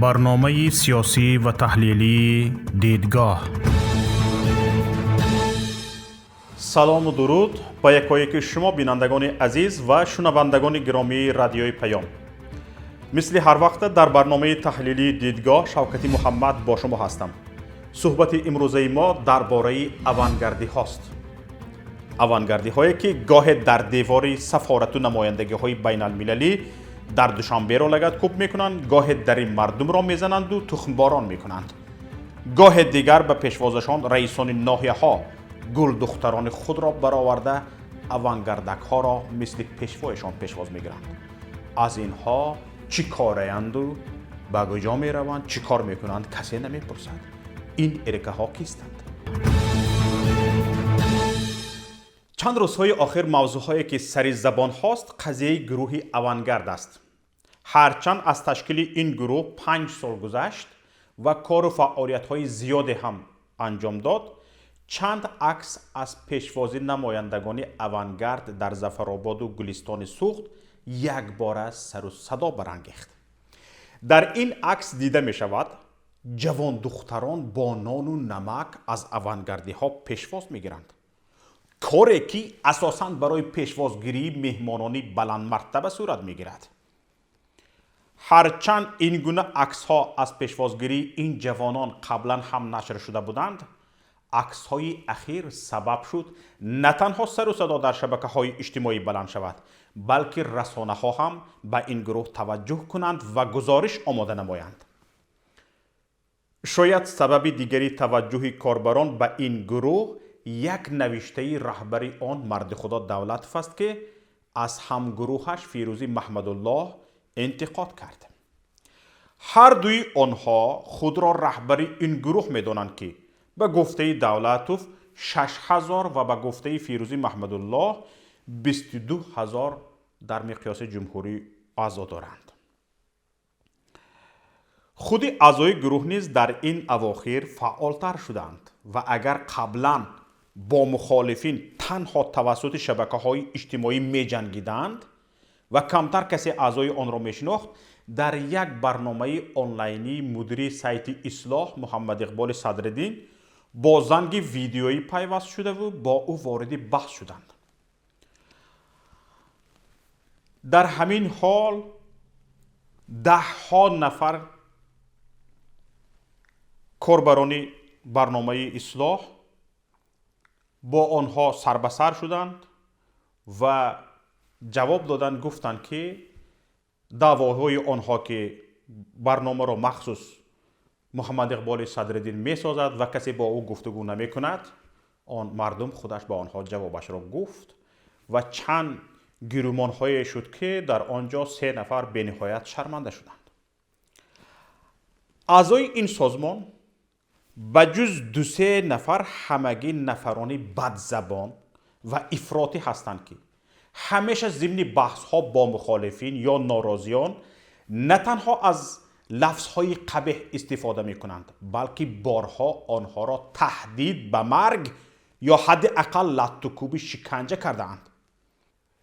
برنامه سیاسی و تحلیلی دیدگاه. سلام و درود با یکایک شما بینندگان عزیز و شنوندگان گرامی رادیوی پیام. مثل هر وقت در برنامه تحلیلی دیدگاه شوکتی محمد با شما هستم. صحبت امروزه ما درباره اوانگردی هاست. اوانگردی هایی که گاه در دیوار سفارت و نمایندگی های بین المللی در دوشنبه را لگد کوب میکنند، گاه در مردم را میزنند و تخمباران میکنند. گاه دیگر به پیشوازشان رئیسان ناحیه ها گل دختران خود را برآورده اوانگردک ها را مثل پیشوایشان پیشواز میگیرند. از اینها چی کارند و به کجا میروند، چی کار میکنند کسی نمیپرسد. این ارکه ها کیستند؟ چند روزهای آخر موضوعهایی که سری زبان هاست قضیه گروه اوانگرد است. هرچند از تشکیل این گروه 5 سال گذشت و کار و فعالیت های زیادی هم انجام داد، چند عکس از پیشوازی نمایندگان اوانگرد در ظفرآباد و گلستان سوخت یک بار سر و صدا برانگیخت. در این عکس دیده می شود جوان دختران با نان و نمک از اوانگردی ها پیشواز می گیرند. کاری که اساساً برای پیشوازگیری مهمانانی بلند مرتبه صورت می گیرد. هرچند این گونه عکس ها از پیشوازگیری این جوانان قبلا هم نشر شده بودند، عکس های اخیر سبب شد نه تنها سر و صدا در شبکه های اجتماعی بلند شود، بلکه رسانه ها هم به این گروه توجه کنند و گزارش آماده نمایند. شاید سبب دیگری توجه کاربران به این گروه یک نوشته رهبری آن مرد خدا دولت است که از همگروهش فیروزی محمدالله انتقاد کرد. هر دوی آنها خود را رهبری این گروه می دانند که به گفته دولتوف 6000 و به گفته فیروزی محمدالله 22000 در مقیاس جمهوری اعضا دارند. خود اعضای گروه نیز در این اواخر فعالتر شدند و اگر قبلا با مخالفین تنها توسط شبکه های اجتماعی می جنگیدند و کمتر کسی اعضای آن را می شناخت، در یک برنامه آنلاینی مدیر سایت اصلاح محمد اقبال صدرالدین با زنگ ویدیویی پیوست شده و با او وارد بحث شدند. در همین حال 10 نفر کاربران برنامه اصلاح با آنها سر به سر شدند و جواب دادند، گفتند که دعواهای آنها که برنامه را مخصوص محمد اقبال صدرالدین می سازد و کسی با او گفتگو نمی کند، آن مردم خودش با آنها جوابش را گفت و چند گرومان های شد که در آنجا 3 نفر به نهایت شرمنده شدند. اعضای این سازمان بجز 2-3 نفر همگی نفرانی بدزبان و افراطی هستند که همیشه ضمن بحث ها با مخالفین یا ناراضیان نه تنها از لفظ های قبیح استفاده می کنند، بلکه بارها آنها را تهدید به مرگ یا حداقل لط و کوب شکنجه کرده اند.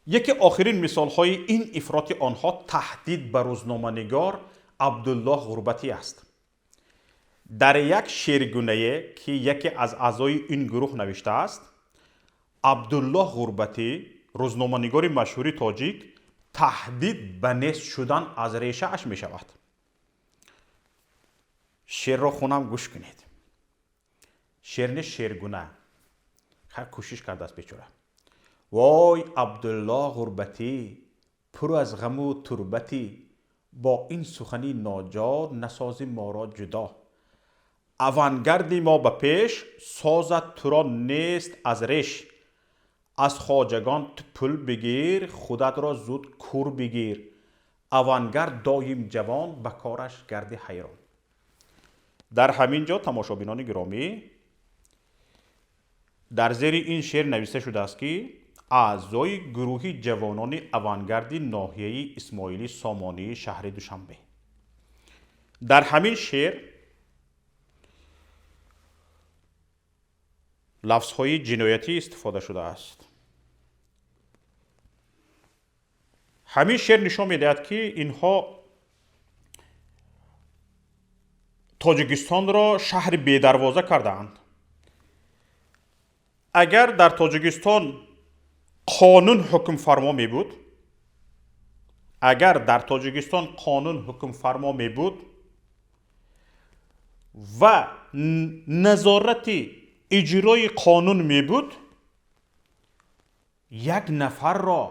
یکی آخرین مثال های این افراط آنها تهدید به روزنامه‌نگار عبدالله غربتی است. در یک شعرگونه که یکی از اعضای این گروه نوشته است، عبدالله غربتی روزنامه‌نگار مشهور تاجیک تهدید به نیست شدن از ریشه اش می شود. شعر را خونم گوش کنید. شعر نه شعرگونه، خیر کوشش کرده است بیچاره. وای عبدالله غربتی پر از غم و تربتی، با این سخنی ناجار نسازی ما را جدا. اوانگردی ما به پیش سازد تو را نیست از ریش. از خواجگان تو پول بگیر خودت را زود کور بگیر. اوانگرد دایم جوان به کارش گردی حیران. در همین جا تماشابینان گرامی، در زیر این شعر نوشته شده است که اعضای گروه جوانان اوانگردی ناحیه اسماعیلی سامانی شهر دوشنبه. در همین شعر لفظهای جنایتی استفاده شده است. همین شعر نشان می‌دهد که اینها тоҷикистон ро шаҳри бедарвоза кардаанд. агар дар тоҷикистон қонун ҳукмфармо мебуд, ва назорати иҷрои қонун мебуд, як нафарро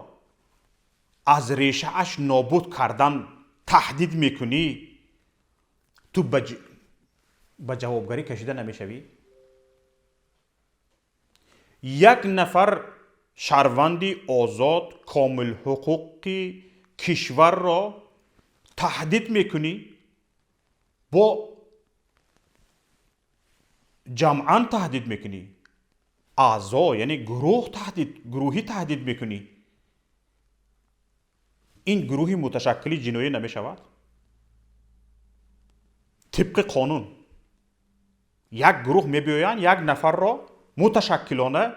аз решааш нобуд кардан таҳдид мекунӣ, ту ба ҷавобгарӣ кашида намешавӣ? як нафар шаҳрванди озод комилҳуқуқи кишварро таҳдид мекунӣ, бо ҷамъан таҳдид мекунӣ, аъзо яъне гурӯҳӣ таҳдид мекунӣ. ин гурӯҳи муташаккили ҷиноӣ намешавад? тибқи қонун як гурӯҳ мебиёянд, як нафарро муташаккилона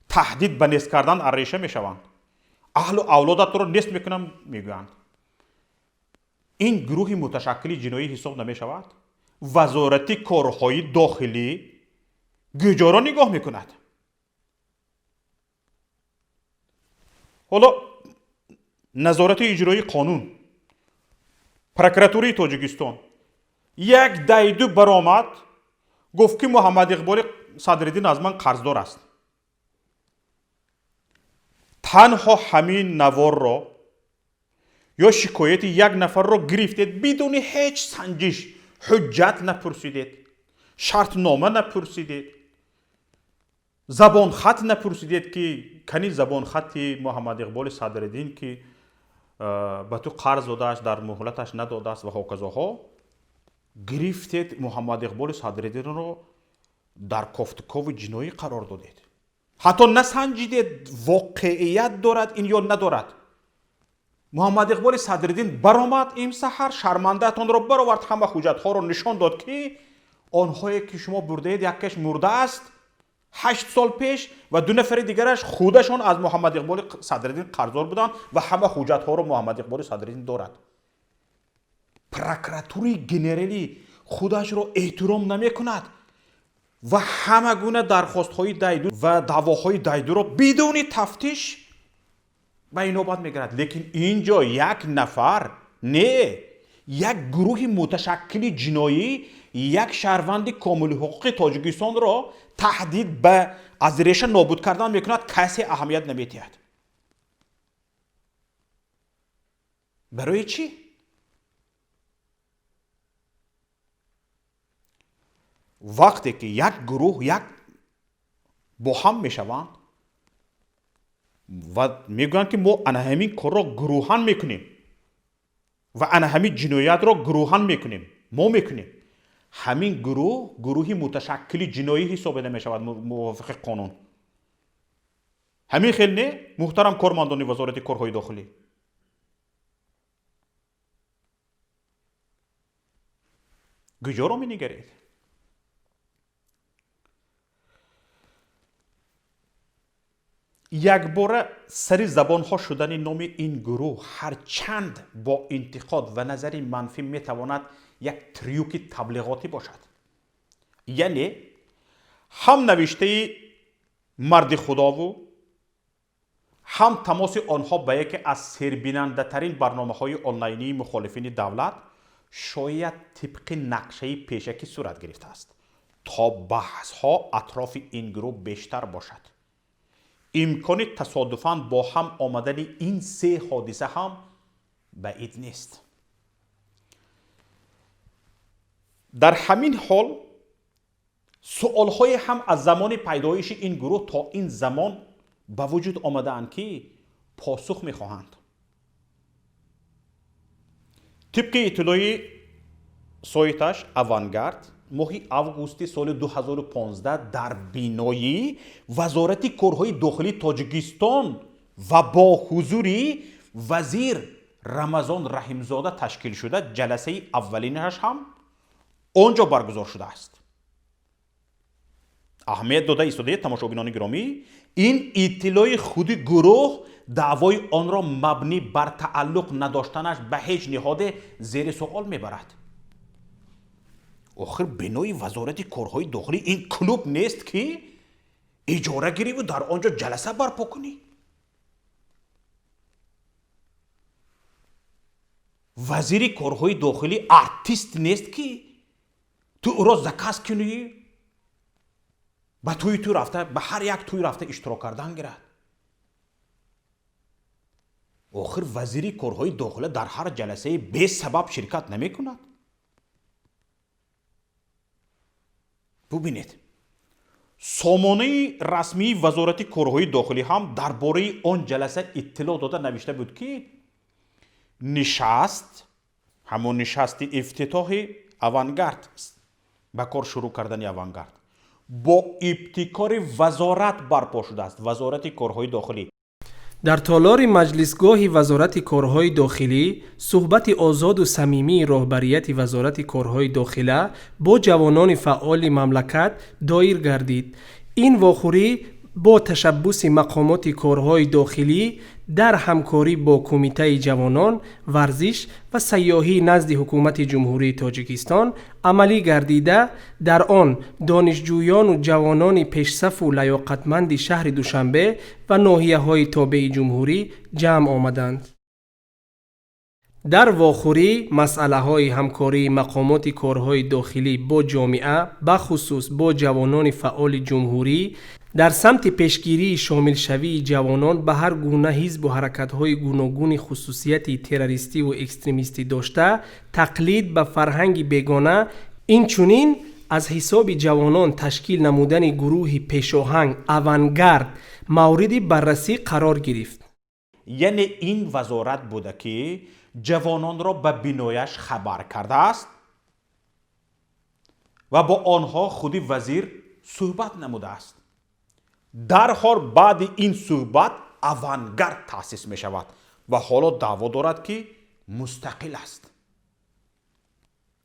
таҳдид ба нест кардан арреша мешаванд. аҳлу авлодатро нест мекунам мегӯянд. ин гурӯҳи муташаккили ҷиноӣ ҳисоб намешавад? вазорати корҳои дохилӣ гӯҷоро нигоҳ мекунад. ҳоло назорати иҷрои қонун, прокуратураи тоҷикистон як дайду баромад, гуфт ки Муҳаммад Иқболи Садриддин аз ман қарздор аст. танҳо ҳамин наворро ё шикояти як нафарро гирифтед, бидуни ҳеҷ санҷиш, ҳуҷҷат напурсидед, шартнома напурсидед, забонхат напурсидед ки кани забонхати Муҳаммад Иқболи Садриддин ки ба ту қарз додааст, дар муҳлаташ надодааст ва ҳоказоҳо. гирифтед Муҳаммад Иқболи Садриддинро дар кофтукови ҷиноӣ қарор додед. ҳатто насанҷидед воқеият дорад ин ё надорад. Муҳаммад Иқболи Садриддин баромад имсаҳар, шармандаатонро баровард, ҳама ҳуҷҷатҳоро нишон дод ки онҳое ки шумо бурдаед, якеш мурдааст 8 сол пеш ва ду нафари дигараш худашон аз Муҳаммад Иқболи Садриддин қарздор буданд ва ҳама ҳуҷҷатҳоро Муҳаммад Иқболи Садриддин дорад. прокуратураи генералӣ худашро эҳтиром намекунад ва ҳама гуна дархостҳои дайду ва даъвоҳои дайдуро бидуни тафтиш ба инобат мегирад. лекин инҷо як нафар не, як гурӯҳи муташаккили ҷиноӣ як шаҳрванди комилҳуқуқи Тоҷикистонро таҳдид ба аз реша нобуд кардан мекунад, касе аҳамият наметиҳад. барои чӣ? вақте ки як гурӯҳ як бо ҳам мешаванд ва мегӯянд ки мо ана ҳамин корро гурӯҳан мекунем ва ана ҳамин ҷиноятро гурӯҳан мекунем, мо мекунем, ҳамин гурӯҳ гурӯҳи муташаккили ҷиноӣ ҳисобида мешавад мувофиқи қонун. ҳамин хел не, муҳтарам кормандони вазорати корҳои дохилӣ? куҷоро менигаред? якбора сари забонҳо шудани номи ин гурӯҳ ҳарчанд бо интиқод ва назари манфӣ метавонад як трюки таблиғотӣ бошад. яъне ҳам навиштаи марди худову ҳам тамоси онҳо ба яке аз сербинандатарин барномаҳои онлайнии мухолифини давлат шояд тибқи нақшаи пешакӣ сурат гирифтааст, то баҳсҳо атрофи ин гурӯҳ бештар бошад. имкони тасодуфан бо ҳам омадани ин се ҳодиса ҳам баид нест. дар ҳамин ҳол суолҳое ҳам аз замони пайдоиши ин гурӯҳ то ин замон ба вуҷуд омадаанд ки посух мехоҳанд. тибқи иттилои соиташ Авангард моҳи августи соли 2015 дар бинои вазорати корҳои дохилии Тоҷикистон ва бо ҳузури вазир Рамазон Раҳимзода ташкил шуда ҷаласаи аввалинаш ҳам онҷо баргузор шудааст. аҳамият дода истодаед тамошобинони гиромӣ, ин иттилои худи гурӯҳ даъвои онро мабнӣ бар тааллуқ надоштанаш ба ҳеҷ ниҳоде зери суол мебарад. آخر بنوی وزارت کارهای داخلی این کلوب نیست که اجاره گیری و در آنجا جلسه برپا کنی؟ وزیر کارهای داخلی ارتیست نیست که تو او را زکست کنی؟ به توی تو رفته، به هر یک توی رفته اشتراک کردن گیرد. آخر وزیر کارهای داخلی در هر جلسه به سبب شرکت نمی کند. ببینید سامانه رسمی وزارت کارهای داخلی هم درباره آن جلسه اطلاع داده نوشته بود که نشست همون نشست افتتاح اوانگارد است. به کار شروع کردن اوانگارد با ابتکار وزارت برپا شده است. وزارت کارهای داخلی در تالار مجلسگاه وزارت کارهای داخلی صحبت آزاد و صمیمی رهبریت وزارت کارهای داخلی با جوانان فعال مملکت دایر گردید. این واخوری با تشبث مقامات کارهای داخلی در همکاری با کمیته جوانان، ورزش و سیاحی نزد حکومت جمهوری تاجیکستان عملی گردیده در آن دانشجویان و جوانان پیشصف و لیاقتمند شهر دوشنبه و ناحیه‌های تابع جمهوری جمع آمدند. در واخوری مسئله‌های همکاری مقامات کارهای داخلی با جامعه بخصوص با جوانان فعال جمهوری در سمت پیشگیری شامل شوی جوانان به هر گونه حزب و حرکت‌های گوناگون خصوصیت تروریستی و اکستریمیستی داشته تقلید به فرهنگ بیگانه، این چنین از حساب جوانان تشکیل نمودن گروه پیشاهنگ اوانگارد مورد بررسی قرار گرفت. یعنی این وزارت بوده که جوانان را به بینایش خبر کرده است و با آنها خودی وزیر صحبت نموده است. در حال بعد این صحبت اوانگارد تأسیس می شود و حالا دعوا دارد که مستقل است.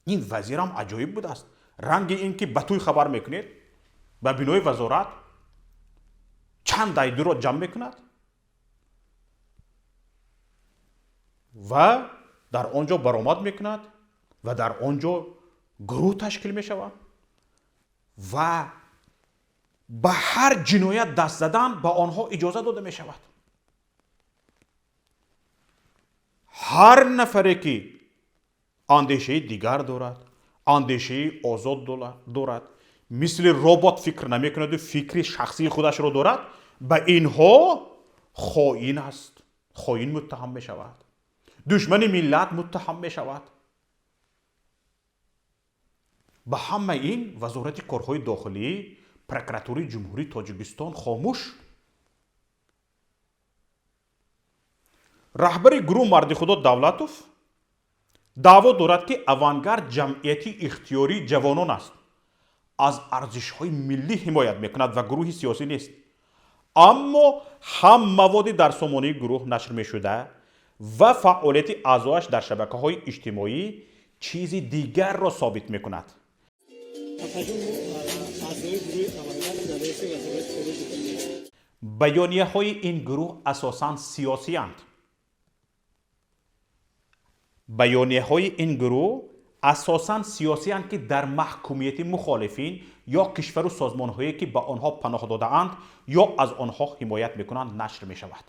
این وزیر هم عجایب بوده است. رنگ این که به توی خبر میکنید به بینای وزارت چند دایدو را جمع میکند و در آنجا برآمد میکند و در آنجا گروه تشکیل می شود و به هر جنایت دست زدن به آنها اجازه داده می شود. هر نفری که اندیشه دیگر دارد، اندیشه آزاد دارد، مثل ربات فکر نمی کند و فکر شخصی خودش را دارد، به اینها خائن است. خائن متهم می شود. دشمن ملت متهم می شود. به همه این وزارت کارهای داخلی، پروکراتوری جمهوری تاجیکستان خاموش. رهبر گروه مرد خدا دولتوف دعوا دارد که اوانگارد جمعیتی اختیاری جوانان است، از ارزش‌های ملی حمایت میکند و گروه سیاسی نیست. اما هم موادی در سامانه گروه نشر میشده و فعالیت اعضایش در شبکه‌های اجتماعی چیز دیگر را ثابت میکند. بیانیه های این گروه اساساً سیاسی اند. بیانیه های این گروه اساساً سیاسی اند که در محکومیت مخالفین یا کشور و سازمان هایی که به آنها پناه داده اند یا از آنها حمایت میکنند نشر می شود.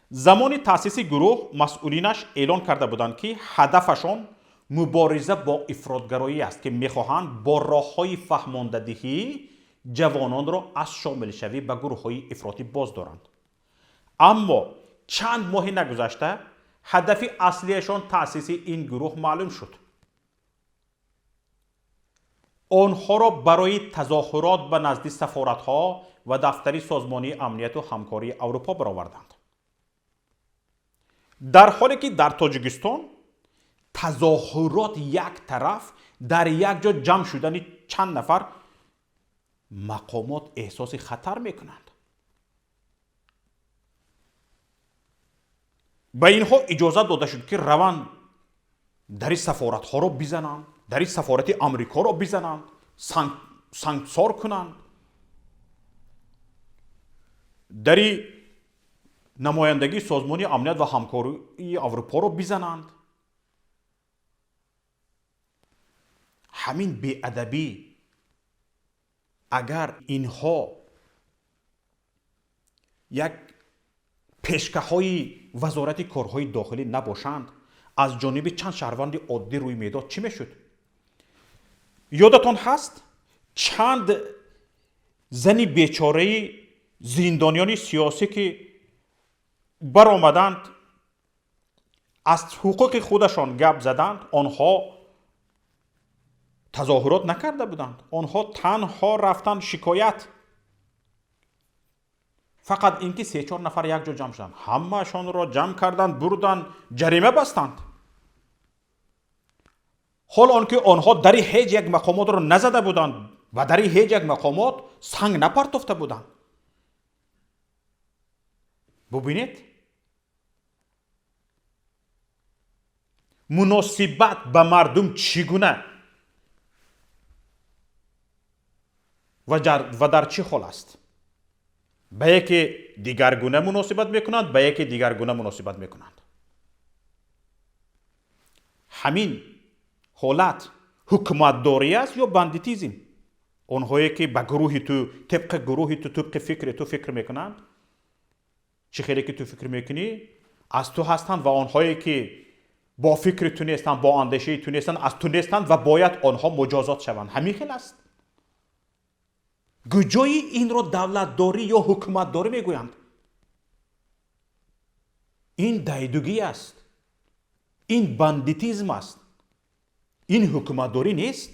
زمان تأسیس گروه مسئولینش اعلان کرده بودند که هدفشان مبارزه با افراطگرایی است که میخواهند با راه‌های فهماندهی جوانان را از شامل شوی به گروه‌های افراطی باز دارند. اما چند ماه نگذشته هدف اصلیشان تأسیس این گروه معلوم شد. آنها را برای تظاهرات به نزد سفارت‌ها و دفتر سازمان امنیت و همکاری اروپا برآوردند. در حالی که در تاجیکستان تظاهرات یک طرف، در یک جا جمع شدن چند نفر مقامات احساس خطر میکنند. به اینها اجازه داده شد که روند در سفارت ها را بزنند، در سفارت امریکا را بزنند، سنگسار کنند، در نمایندگی سازمان امنیت و همکاری اروپا را بزنند. همین بی‌ادبی اگر اینها یک پیشکه‌های وزارت کارهای داخلی نباشند از جانب چند شهروند عادی روی میداد چی میشد؟ یادتان هست چند زنی بیچاره زندانیان سیاسی که برآمدند از حقوق خودشان گپ زدند، آنها تظاهرات نکرده بودند، آنها تنها رفتند شکایت. فقط اینکه 3-4 نفر یک جا جمع شدند، همه‌شان را جمع کردند، بردند جریمه بستند. حال آنکه آنها در هیچ یک مقامات را نزده بودند و در هیچ یک مقامات سنگ نپرتافته بودند. ببینید مناسبت به مردم چگونه و در چه حال است؟ به یکی دیگرگونه مناسبت میکنند، به یکی دیگرگونه مناسبت میکنند. همین حالت حکومتداری است یا بندیتیزم؟ اونهایی که به گروه تو طبق گروه تو طبق فکر تو فکر میکنند، چه خیلی که تو فکر میکنی از تو هستند و آنهایی که با فکر تو نیستند، با اندیشه تو نیستند، از تو نیستند و باید آنها مجازات شوند. همین خیلی است. کجای این را دولتداری یا حکومتداری میگویند؟ این دیدگی است، این بندیتیزم است، این حکومتداری نیست.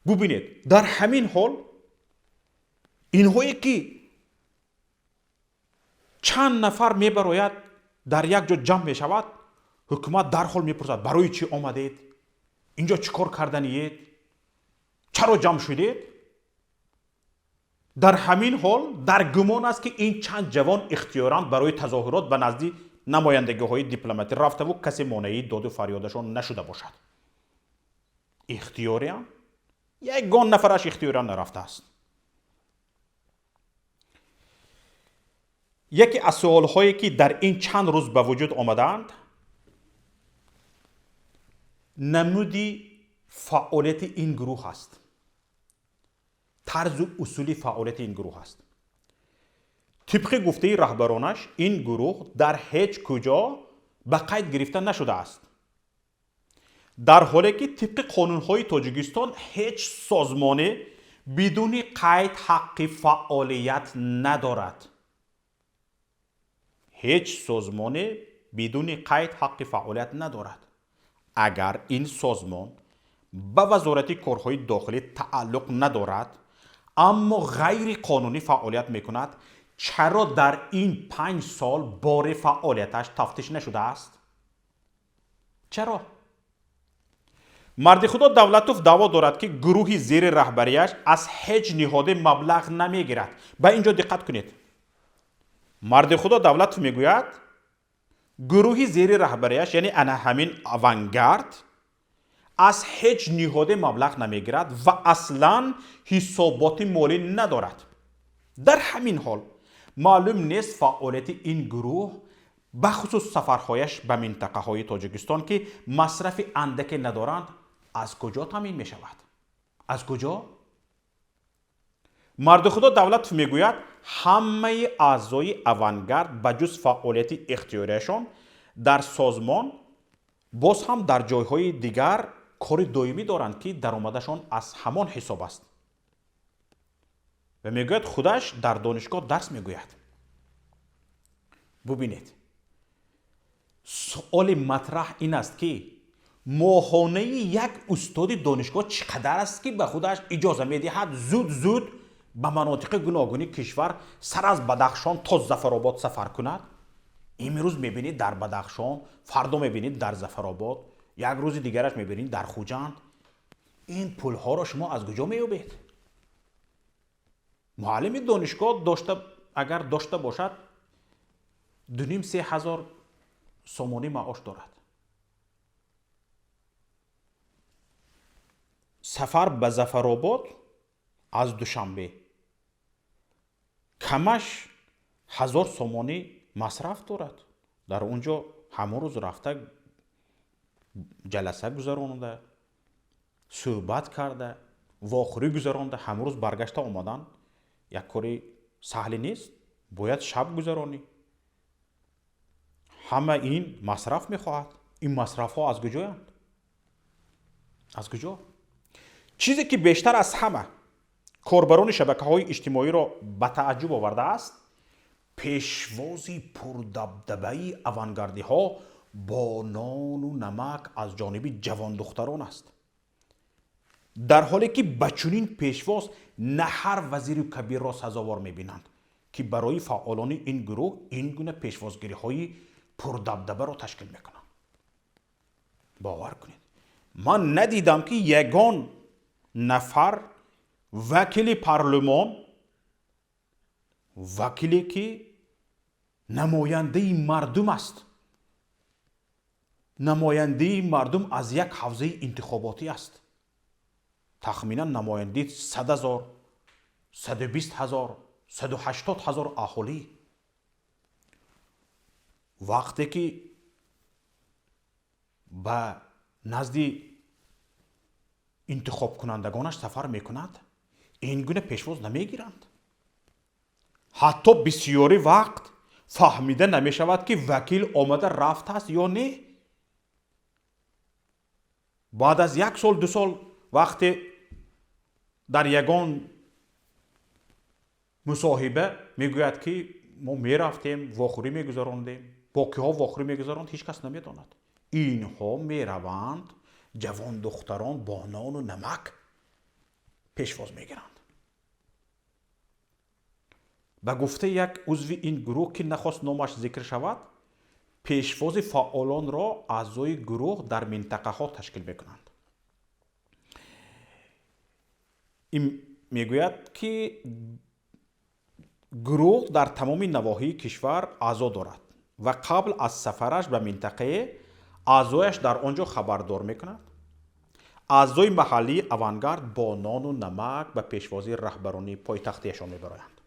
ببینید در همین حال اینهایی که چند نفر میبراید در یک جا جمع میشود، حکومت در حال میپرسد برای چی آمدید؟ اینجا چیکار کردنید؟ چرا جمع شدید؟ در همین حال در گمان است که این چند جوان اختیاراً برای تظاهرات به نزد نمایندگی‌های دیپلماتی رفته و کسی مانعی داد و فریادشان نشده باشد. اختیاراً یگان نفرش اختیاراً نرفته است. یکی از سوال‌هایی که در این چند روز به وجود آمدند نمودی فعالیت این گروه است، طرز و اصول فعالیت این گروه است. طبق گفته رهبرانش این گروه در هیچ کجا به قید گرفته نشده است، در حالی که طبق قانون‌های تاجیکستان هیچ سازمانی بدون قید حق فعالیت ندارد. هیچ سازمانی بدون قید حق فعالیت ندارد. اگر این سازمان به وزارت کارهای داخلی تعلق ندارد اما غیر قانونی فعالیت میکند، چرا در این 5 سال بار فعالیتش تفتیش نشده است؟ چرا؟ مرد خدا دولتوف دعوا دارد که گروهی زیر رهبریش از هیچ نهاد مبلغ نمیگیرد. به اینجا دقت کنید. مرد خدا دولتوف میگوید گروهی زیر رهبریش یعنی انا همین آونگارد از هیچ نهاد مبلغ نمیگیرد و اصلا حسابات مالی ندارد. در همین حال معلوم نیست فعالیت این گروه به خصوص سفرهایش به منطقه های تاجیکستان که مصرف اندک ندارند از کجا تامین می شود؟ از کجا؟ مرد خدا دولت میگوید همه اعضای آونگارد بجز فعالیت اختیاریشان در سازمان باز هم در جایهای دیگر کار دائمی دارند که درآمدشان از همان حساب است. و میگوید خودش در دانشگاه درس میگوید. ببینید سوال مطرح این است که ماهانه یک استاد دانشگاه چقدر است که به خودش اجازه میدهد زود به مناطق گوناگون کشور سر از بدخشان تا ظفرآباد سفر کند؟ امروز میبینید در بدخشان، فردا میبینید در ظفرآباد، یک روز دیگرش میبینید در خوجند. این پول ها را شما از کجا مییابید؟ معلم دانشگاه اگر داشته باشد 2,5-3 هزار سومانی معاش دارد. سفر به ظفرآباد از دوشنبه کمش 1000 سومانی مصرف دارد. در اونجا همه روز رفته جلسه گذرانده، صحبت کرده، واخوری گذرانده، همه روز برگشته آمدن یک کاری سهلی نیست. باید شب گذرانی. همه این مصرف میخواهد. این مصرف ها از کجایند؟ از کجا؟ چیزی که بیشتر از همه کاربران شبکه های اجتماعی را به تعجب آورده است، پیشوازی پردبدبه اوانگردی ها با نان و نمک از جانب جوان دختران است. در حالی که بچونین پیشواز نه هر وزیر کبیر را سزاوار میبینند که برای فعالان این گروه این گونه پیشوازگیری های پردبدبه را تشکیل میکنند. باور کنید من ندیدم که یگان نفر وکیل پارلمان، وکیلی که نماینده مردم است، نماینده مردم از یک حوزه انتخاباتی است، تخمینا نماینده 100,000 120,000 180,000 اهالی، وقتی که به نزد انتخاب کنندگانش سفر میکند این گونه پیشواز نمیگیرند. حتی بسیاری وقت فهمیده نمیشود که وکیل آمده رفته است یا نه. بعد از 1 سال 2 سال وقتی در یگان مصاحبه میگوید که ما میرفتیم واخوری میگذراندیم، با که ها واخوری میگذراند هیچ کس نمیداند. اینها میروند جوان دختران با نان و نمک پیشواز میگیرند. به گفته یک عضو این گروه که نخواست نامش ذکر شود، پیشواز فعالان را اعضای گروه در منطقه ها تشکیل میکنند. این میگوید که گروه در تمام نواحی کشور اعضا دارد و قبل از سفرش به منطقه اعضایش در آنجا خبردار میکند. اعضای محلی اوانگارد با نان و نمک به پیشوازی رهبرانی پایتختیشان میبرند.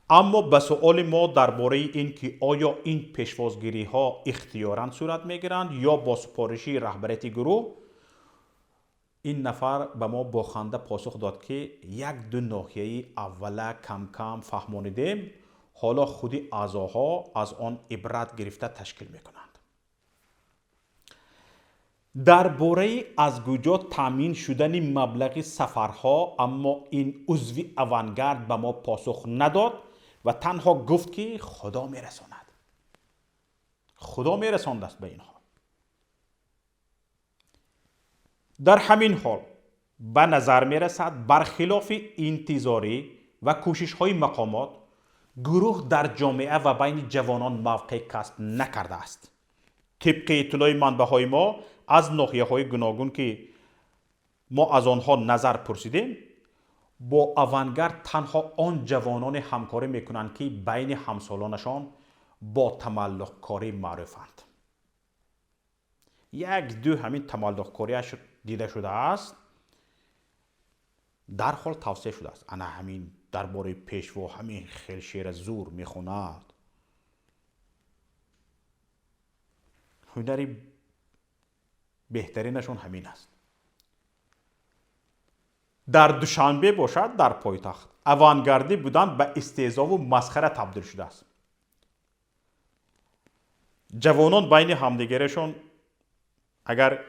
اما به سؤال ما درباره این که آیا این پیشوازگیری ها اختیاراً صورت میگیرند یا با سفارشی رهبریت گروه، این نفر به ما با خنده پاسخ داد که 1-2 ناحیه اوله کم کم فهمانیدیم، حالا خودی اعضاها از آن عبرت گرفته تشکیل میکنند. درباره از کجا تامین شدن مبلغ سفرها اما این عضو اوانگارد به ما پاسخ نداد و تنها گفت که خدا میرساند. خدا میرساند است به اینها. در همین حال به نظر میرسد برخلاف انتظاری و کوشش های مقامات، گروه در جامعه و بین جوانان موقع کسب نکرده است. طبق اطلاع منبع های ما از ناحیه های گوناگون که ما از آنها نظر پرسیدیم، با اوانگارد تنها آن جوانان همکاری میکنند که بین همسالانشان با تملق کاری معروفند. 1-2 همین تملق کاریش دیده شده است، در حال توسعه شده است. انا همین درباره پیشوا همین خیل شعر زور میخوند. هنری بهترینشون همین است. در دوشنبه باشد در پایتخت اوانگاردی بودن به استهزا و مسخره تبدیل شده است. جوانان بین همدیگرشون اگر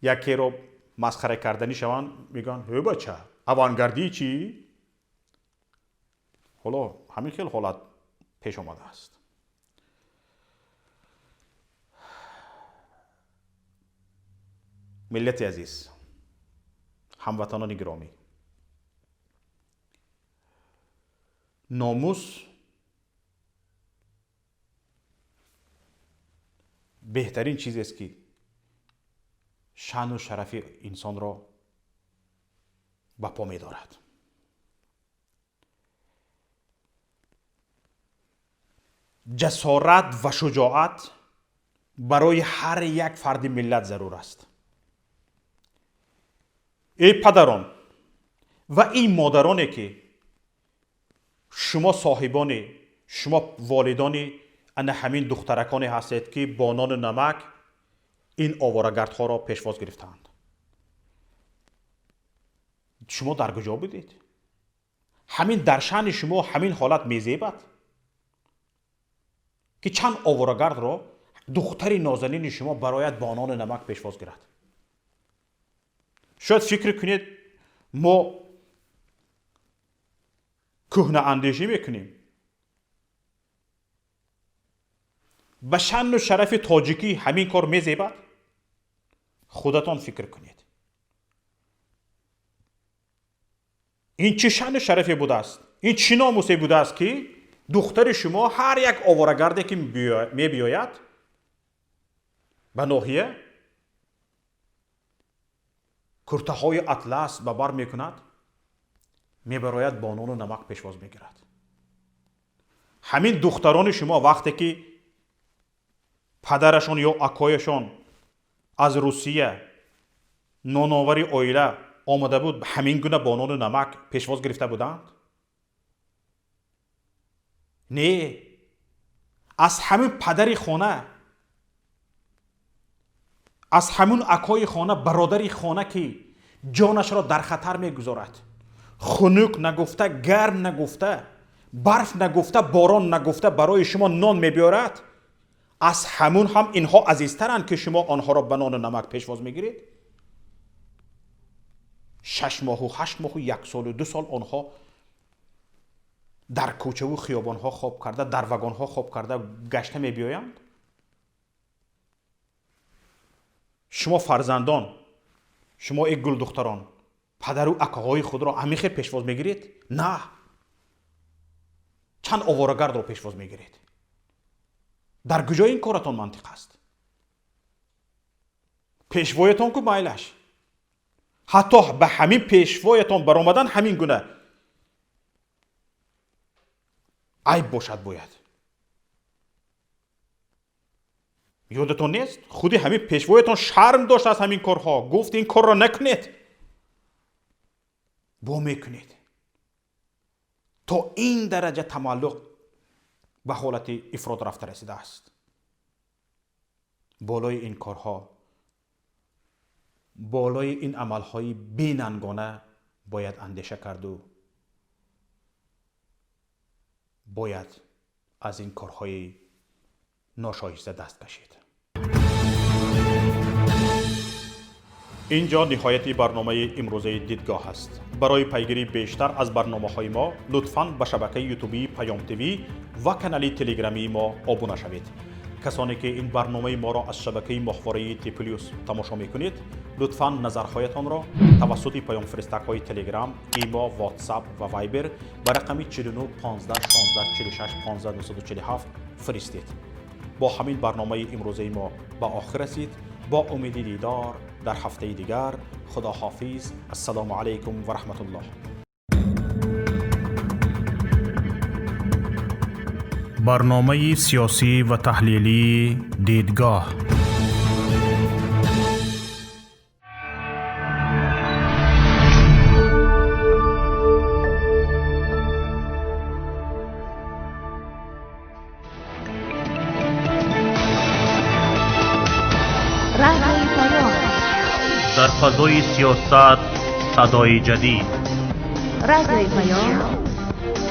یکی رو مسخره کردنی شوند میگن هی بچه اوانگاردی چی؟ حالا همین خیلی حالت پیش آمده است. ملت عزیز، هموطنان گرامی، ناموس بهترین چیزی است که شان و شرف انسان را به پا می دارد. جسارت و شجاعت برای هر یک فرد ملت ضرور است. ای پدران و این مادرانی که شما صاحبان، شما والدان ان همین دخترکانی هستید که با نان نمک این آواره‌گردها را پیشواز گرفتند. شما در کجا بودید؟ همین در شأن شما همین حالت میزیبد که چند آواره‌گرد را دختر نازنین شما برایت با نان نمک پیشواز گرفت. شاید فکر کنید ما کهنه اندیشی میکنیم. به شأن و شرف تاجیکی همین کار میزیبد؟ خودتان فکر کنید. این چه شأن شرفی بوده است؟ این چه ناموسی بوده است که دختر شما هر یک آواره‌گردی که می بیاید به ناحیه کرته های اطلس به بر می کند، می براید با نان و نمک پیشواز می گیرد. همین دختران شما وقتی که پدرشان یا اکایشان از روسیه نانآوری اویله آمده بود، همین گونه با نان و نمک پیشواز گرفته بودند؟ نه، از همین پدری خانه، از همون اکای خانه، برادری خانه که جانش را در خطر میگذارد، خنک نگفته، گرم نگفته، برف نگفته، باران نگفته برای شما نان میبیارد، از همون هم اینها عزیزترند که شما آنها را به نان و نمک پیشواز میگیرید. 6 ماه و 8 ماه و 1 سال و 2 سال آنها در کوچه و خیابان ها خواب کرده، در وگان ها خواب کرده گشته می بیایند. شما فرزندان، شما ای گل دختران، پدر و اکاهای خود را عمیق پیشواز میگیرید؟ نه، چند آواره‌گرد را پیشواز میگیرید. در کجای این کارتان منطق است؟ پیشوایتان کو مایلش، حتی به همین پیشوایتان برآمدن همین گونه عیب باشد باید. یادتون نیست خودی همین پیشوایتان شرم داشت از همین کارها، گفت این کار را نکنید، با میکنید. تا این درجه تملق به حالت افراط رفته رسیده است. بالای این کارها، بالای این عملهای بی‌ننگانه باید اندیشه کرد و باید از این کارهای ناشایسته دست کشید. اینجا نهایت برنامه امروزه دیدگاه است. برای پیگیری بیشتر از برنامه‌های ما لطفاً به شبکه یوتیوبی پیام تیوی و کانال تلگرامی ما ابونه شوید. کسانی که این برنامه ما را از شبکه ماهواره تیپلیوس تماشا میکنید، لطفاً نظرهایتان را توسط پیام فرستک‌های تلگرام، ایما، واتساپ و وایبر به رقم 49 15 16 46 15 947 فرستید. با همین برنامه امروزه ما به آخر رسید. با امید دیدار در هفته دیگر. خدا حافظ. السلام علیکم و رحمت الله. برنامه سیاسی و تحلیلی دیدگاه. در فضای سیاست صدای جدید. رادیوی پیام.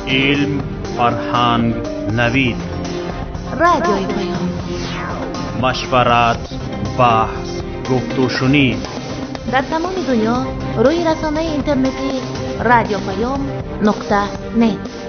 علم، فرهنگ، نوید. رادیوی پیام. مشورت، بحث، گفت و شنید. در تمام دنیا روی رسانه اینترنتی رادیو پیام .net